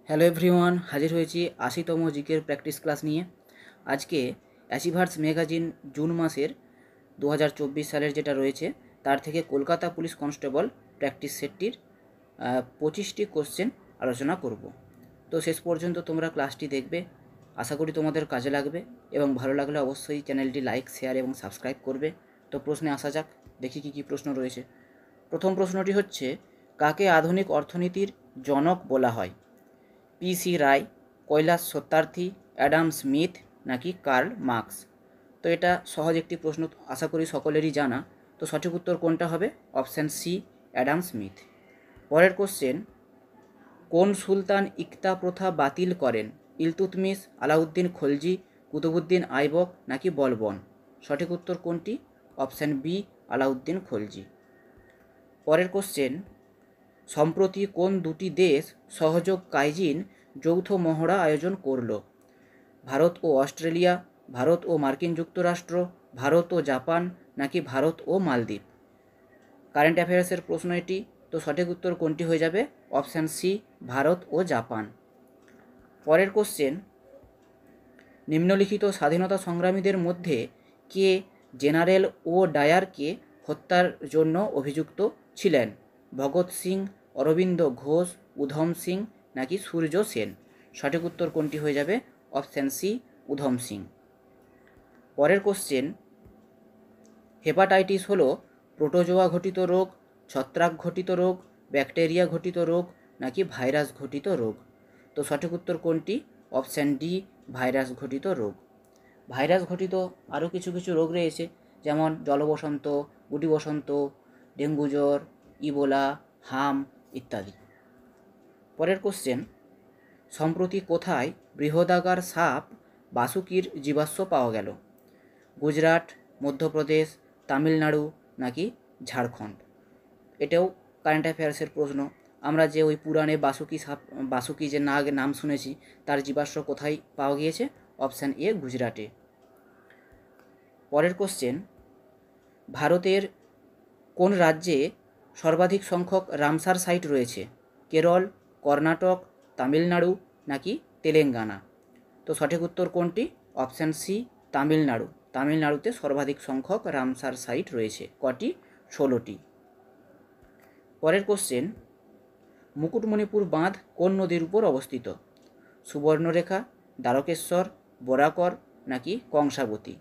Hello everyone, হাজির হয়েছি ৮০তম জিকের প্র্যাকটিস ক্লাস নিয়ে। আজকে অ্যাচিভার্স ম্যাগাজিন জুন মাসের 2024 সালের যেটা রয়েছে তার থেকে কলকাতা পুলিশ কনস্টেবল প্র্যাকটিস সেটটির 25টি কোশ্চেন আলোচনা করব। তো শেষ পর্যন্ত তোমরা ক্লাসটি দেখবে, আশা করি তোমাদের কাজে লাগবে এবং ভালো লাগলে অবশ্যই চ্যানেলটি লাইক, শেয়ার এবং সাবস্ক্রাইব করবে। তো প্রশ্নে আসা যাক, দেখি কী প্রশ্ন রয়েছে। প্রথম প্রশ্নটি হচ্ছে, কাকে আধুনিক অর্থনীতির জনক বলা হয়? পি.সি. রায়, কৈলাস সত্যার্থী, অ্যাডাম স্মিথ নাকি কার্ল মার্কস? তো এটা সহজ একটি প্রশ্ন, আশা করি সকলেরই জানা। তো সঠিক উত্তর কোনটা হবে? Option C, Adam Smith. পরের কোশ্চেন, কোন সুলতান ইকতা প্রথা বাতিল করেন? ইলতুৎমিশ, আলাউদ্দিন খলজি, কুতুবুদ্দিন আইবক নাকি বলবন? সঠিক উত্তর কোনটি? Option B, Alauddin Khalji. পরের কোশ্চেন, সম্প্রতি কোন দুটি দেশ সহযোগ কাইজিন যৌথ মহড়া আয়োজন করল? ভারত ও অস্ট্রেলিয়া, ভারত ও মার্কিন যুক্তরাষ্ট্র, ভারত ও জাপান নাকি ভারত ও মালদ্বীপ? কারেন্ট অ্যাফেয়ার্সের প্রশ্ন এটি। তো সঠিক উত্তর কোনটি হয়ে যাবে? অপশান সি, ভারত ও জাপান। পরের কোশ্চেন, নিম্নলিখিত স্বাধীনতা সংগ্রামীদের মধ্যে কে জেনারেল ও ডায়ারকে হত্যার জন্য অভিযুক্ত ছিলেন? ভগৎ সিং, অরবিন্দ ঘোষ, উধম সিং নাকি সূর্য সেন? সঠিক উত্তর কোনটি হয়ে যাবে? Option C, Udham Singh. পরের কোশ্চেন, হেপাটাইটিস হলো প্রোটোজোয়া ঘটিত রোগ, ছত্রাক ঘটিত রোগ, ব্যাকটেরিয়া ঘটিত রোগ নাকি ভাইরাস ঘটিত রোগ? তো সঠিক উত্তর কোনটি? অপশান ডি, ভাইরাস ঘটিত রোগ। ভাইরাস ঘটিত আরও কিছু কিছু রোগ রয়েছে, যেমন জলবসন্ত, গুটি বসন্ত, ডেঙ্গু জ্বর, ইবোলা, হাম ইত্যাদি। পরের কোশ্চেন, সম্প্রতি কোথায় বৃহদাকার সাপ বাসুকির জীবাশ্ম পাওয়া গেল? গুজরাট, মধ্যপ্রদেশ, তামিলনাড়ু নাকি ঝাড়খণ্ড? এটাও কারেন্ট অ্যাফেয়ার্সের প্রশ্ন। আমরা যে ওই পুরাণে বাসুকি যে নাম শুনেছি, তার জীবাশ্ম কোথায় পাওয়া গিয়েছে? অপশান এ, গুজরাটে। পরের কোশ্চেন, ভারতের কোন রাজ্যে সর্বাধিক সংখ্যক রামসার সাইট রয়েছে? কেরল, কর্ণাটক, তামিলনাড়ু নাকি তেলেঙ্গানা? তো সঠিক উত্তর কোনটি? Option C, Tamil Nadu. তামিলনাড়ুতে সর্বাধিক সংখ্যক রামসার সাইট রয়েছে। কটি? 16টি। পরের কোশ্চেন, মুকুটমণিপুর বাঁধ কোন নদীর উপর অবস্থিত? সুবর্ণরেখা, দ্বারকেশ্বর, বরাকর নাকি কংসাবতী?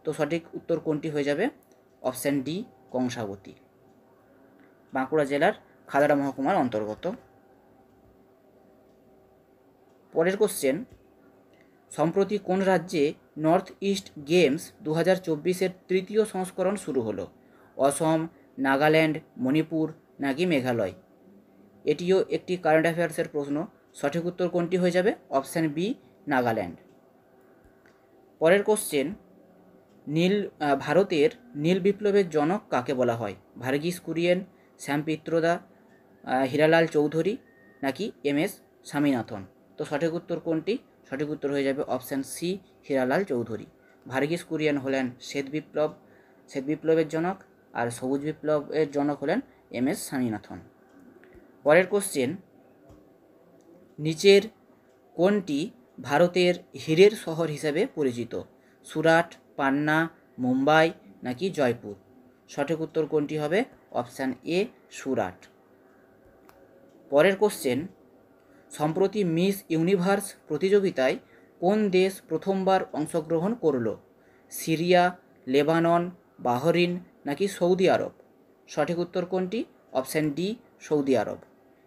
তো সঠিক উত্তর কোনটি হয়ে যাবে? Option D, Kangsabati. বাঁকুড়া জেলার খাদাড়া মহকুমার অন্তর্গত। পরের কোশ্চেন, সম্প্রতি কোন রাজ্যে নর্থ ইস্ট গেমস 2024-এর তৃতীয় সংস্করণ শুরু হলো? অসম, নাগাল্যান্ড, মণিপুর নাকি মেঘালয়? এটিও একটি কারেন্ট অ্যাফেয়ার্সের প্রশ্ন। সঠিক উত্তর কোনটি হয়ে যাবে? Option B, Nagaland. পরের কোশ্চেন, ভারতের নীল বিপ্লবের জনক কাকে বলা হয়? ভার্গিস কুরিয়েন, শ্যাম পিত্রোদা, হীরালাল চৌধুরী নাকি এম.এস. স্বামীনাথন? তো সঠিক উত্তর কোনটি? সঠিক উত্তর হয়ে যাবে অপশান সি, হীরালাল চৌধুরী। ভার্গিস কুরিয়েন হলেন শ্বেত বিপ্লবের জনক, আর সবুজ বিপ্লবের জনক হলেন এম.এস. স্বামীনাথন। পরের কোশ্চেন, নিচের কোনটি ভারতের হীরের শহর হিসেবে পরিচিত? সুরাট, পান্না, মুম্বাই নাকি জয়পুর? সঠিক উত্তর কোনটি হবে? অপশান এ, সুরাট। পরের কোশ্চেন, সম্প্রতি মিস ইউনিভার্স প্রতিযোগিতায় কোন দেশ প্রথমবার অংশগ্রহণ করল? সিরিয়া, লেবানন, বাহরিন নাকি সৌদি আরব? সঠিক উত্তর কোনটি? অপশান ডি, সৌদি আরব।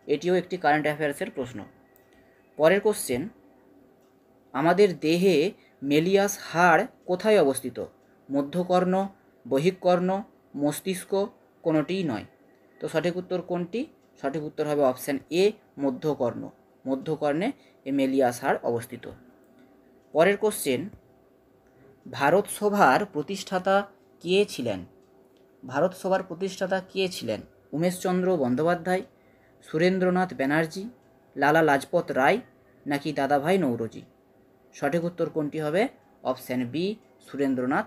এটিও একটি কারেন্ট অ্যাফেয়ার্সের প্রশ্ন। পরের কোশ্চেন, আমাদের দেহে মেলিয়াস হাড় কোথায় অবস্থিত? মধ্যকর্ণ, বহিঃকর্ণ, মস্তিষ্ক, কোনোটিই নয়। তো সঠিক উত্তর কোনটি? সঠিক উত্তর হবে অপশান এ, মধ্যকর্ণ। মধ্যকর্ণে এই মেলিয়াস হাড় অবস্থিত। পরের কোশ্চেন, ভারত সভার প্রতিষ্ঠাতা কে ছিলেন? ভারত সভার প্রতিষ্ঠাতা কে ছিলেন? উমেশচন্দ্র বন্দ্যোপাধ্যায়, সুরেন্দ্রনাথ ব্যানার্জি, লালা লাজপত রায় নাকি দাদাভাই নৌরোজি? সঠিক উত্তর কোনটি হবে? Option B, Surendranath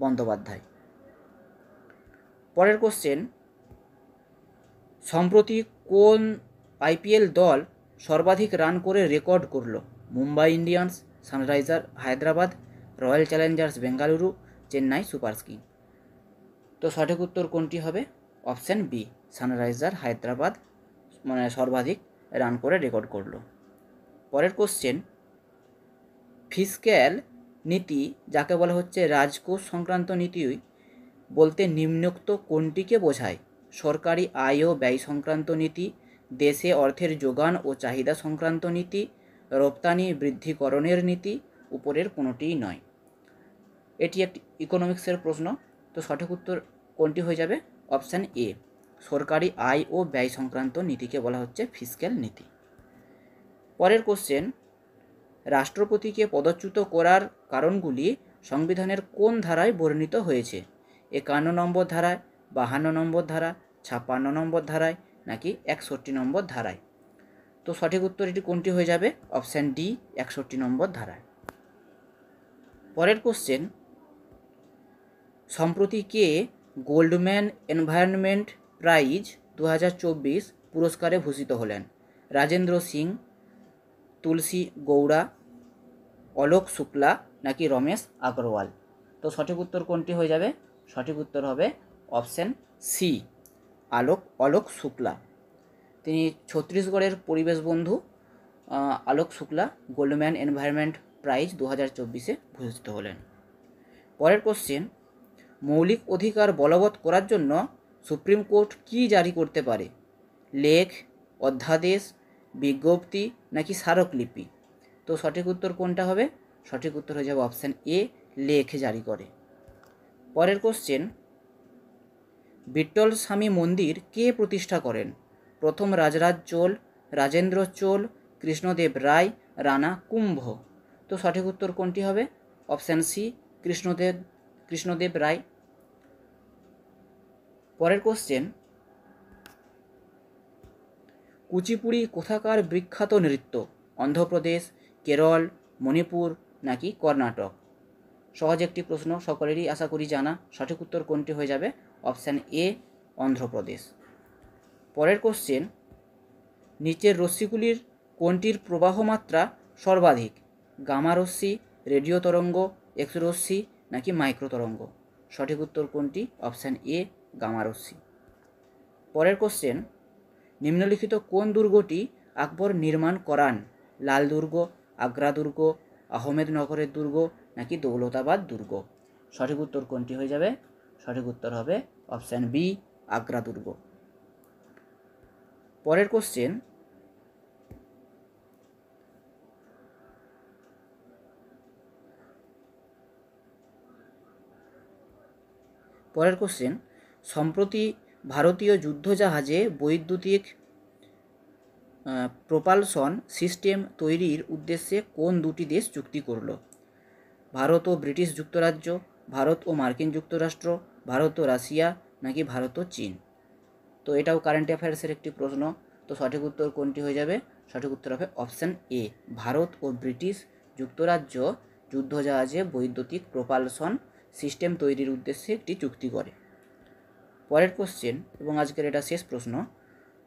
Bandyopadhyay. পরের কোশ্চেন, সম্প্রতি কোন আইপিএল দল সর্বাধিক রান করে রেকর্ড করল? Mumbai Indians, sunriser Hyderabad, royal Challengers Bengaluru, Chennai super king. তো সঠিক উত্তর কোনটি হবে? অপশান বি, সানরাইজার হায়দ্রাবাদ মানে সর্বাধিক রান করে রেকর্ড করল। পরের কোশ্চেন, ফিসক্যাল নীতি যাকে বলা হচ্ছে রাজকোষ সংক্রান্ত নীতি বলতে নিম্নোক্ত কোনটিকে বোঝায়? সরকারি আয় ও ব্যয় সংক্রান্ত নীতি, দেশে অর্থের যোগান ও চাহিদা সংক্রান্ত নীতি, রপ্তানি বৃদ্ধিকরণের নীতি, উপরের কোনোটিই নয়। এটি একটি ইকোনমিক্সের প্রশ্ন। তো সঠিক উত্তর কোনটি হয়ে যাবে? অপশান এ, সরকারি আয় ও ব্যয় সংক্রান্ত নীতিকে বলা হচ্ছে ফিসক্যাল নীতি। পরের কোশ্চেন, রাষ্ট্রপতিকে পদচ্যুত করার কারণগুলি সংবিধানের কোন ধারায় বর্ণিত হয়েছে? 51 নম্বর ধারায়, 52 নম্বর ধারা, 56 নম্বর ধারায়, নাকি 61 নম্বর ধারায়? তো সঠিক উত্তর এটি কোনটি হয়ে যাবে? অপশান ডি, 61 নম্বর ধারায়। পরের কোশ্চেন, সম্প্রতি কে গোল্ডম্যান এনভায়রনমেন্ট প্রাইজ 2024 পুরস্কারে ভূষিত হলেন? রাজেন্দ্র সিং, তুলসী গৌড়া, অলোক শুক্লা, নাকি রমেশ আগরওয়াল? তো সঠিক উত্তর কোনটি হয়ে যাবে? সঠিক উত্তর হবে অপশান সি, অলোক শুক্লা। তিনি ছত্তিশগড়ের পরিবেশ বন্ধু Alok Shukla Goldman environment prize 2024 ভূষিত হলেন। পরের কোশ্চেন, মৌলিক অধিকার বলবৎ করার জন্য সুপ্রিম কোর্ট কী জারি করতে পারে? লেখ, অধ্যাদেশ, বিজ্ঞপ্তি, নাকি স্মারকলিপি? তো সঠিক উত্তর কোনটা হবে? সঠিক উত্তর হয়ে যাবে অপশান এ, লেখ জারি করে। পরের কোশ্চেন, বিট্টল স্বামী মন্দির কে প্রতিষ্ঠা করেন? প্রথম রাজরাজ চোল, রাজেন্দ্র চোল, কৃষ্ণদেব রায়, রানা কুম্ভ? তো সঠিক উত্তর কোনটি হবে? অপশান সি, কৃষ্ণদেব রায়। পরের কোশ্চেন, কুচিপুড়ি কোথাকার বিখ্যাত নৃত্য? অন্ধ্রপ্রদেশ, কেরল, মণিপুর, নাকি কর্ণাটক? সহজ একটি প্রশ্ন, সকলেরই আশা করি জানা। সঠিক উত্তর কোনটি হয়ে যাবে? Option A, Andhra Pradesh. পরের কোশ্চেন, নিচের রশ্মিগুলির কোনটির প্রবাহ মাত্রা সর্বাধিক? গামা রশ্মি, রেডিও তরঙ্গ, এক্স রশ্মি, নাকি মাইক্রো তরঙ্গ? সঠিক উত্তর কোনটি? অপশান এ, গামা রশ্মি। পরের কোশ্চেন, নিম্নলিখিত কোন দুর্গটি আকবর নির্মাণ করান? লাল দুর্গ, আগ্রা দুর্গ, আহমেদনগরের দুর্গ, নাকি দৌলতাবাদ দুর্গ? সঠিক উত্তর কোনটি হয়ে যাবে? সঠিক উত্তর হবে অপশান বি, আগ্রা দুর্গ। পরের কোশ্চেন, সম্প্রতি ভারতীয় যুদ্ধজাহাজে বৈদ্যুতিক প্রোপালশন সিস্টেম তৈরির উদ্দেশ্যে কোন দুটি দেশ চুক্তি করল? ভারত ও ব্রিটিশ যুক্তরাজ্য, ভারত ও মার্কিন যুক্তরাষ্ট্র, ভারত ও রাশিয়া, নাকি ভারত ও চীন? তো এটাও কারেন্ট অ্যাফেয়ার্সের একটি প্রশ্ন। তো সঠিক উত্তর কোনটি হয়ে যাবে? সঠিক উত্তর হবে অপশান এ, ভারত ও ব্রিটিশ যুক্তরাজ্য যুদ্ধজাহাজে বৈদ্যুতিক প্রোপালশন সিস্টেম তৈরির উদ্দেশ্যে একটি চুক্তি করে। পরের কোশ্চেন এবং আজকের এটা শেষ প্রশ্ন,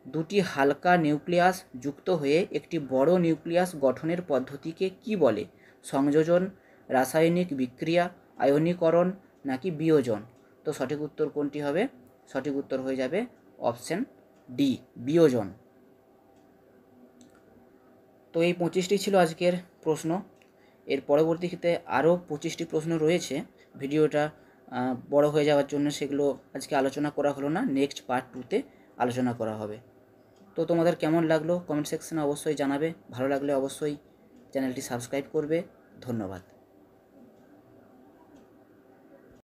দুটি হালকা নিউক্লিয়াস যুক্ত হয়ে একটি বড় নিউক্লিয়াস গঠনের পদ্ধতিকে কি বলে? সংযোজন, রাসায়নিক বিক্রিয়া, আয়নীকরণ, নাকি বিয়োজন? তো সঠিক উত্তর কোনটি হবে? সঠিক উত্তর হয়ে যাবে অপশান ডি, বিয়োজন। তো এই 25টি ছিল আজকের প্রশ্ন। এর পরবর্তীতে আরও 25টি প্রশ্ন রয়েছে। ভিডিওটা বড় হয়ে যাওয়ার জন্য সেগুলো আজকে আলোচনা করা হলো না, নেক্সট পার্ট 2তে আলোচনা করা হবে। তো তোমাদের কেমন লাগলো কমেন্ট সেকশনে অবশ্যই জানাবে। ভালো লাগলে অবশ্যই চ্যানেলটি সাবস্ক্রাইব করবে। ধন্যবাদ।